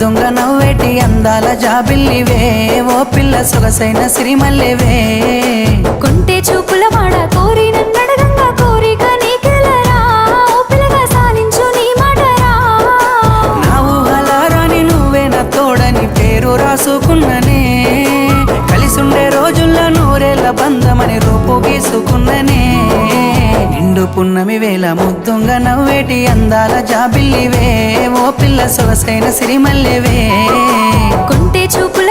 ముద్దుంగా నవ్వేటి అందాల జాబిల్లివే ఓ పిల్ల సొగసైన సిరిమల్లెవే కుంటే చూపుల వాడ కోరి నన్నడగంగా కోరిక నీకెలరా ఓ పిల్లగా సాలించు నీ మాటరా నా ఊహలారాని నువ్వే నా తోడని పేరు రాసుకున్ననే కలిసుండే రోజుల్లో నూరేళ్ల బంధమని రూపు గీసుకున్ననే నిండు పున్నమి వేళ ముద్దుంగా నవ్వేటి అందాల జాబిల్లివే ఓ పిల్ల సొగసైన సిరిమల్లెవే కుంటే చూపుల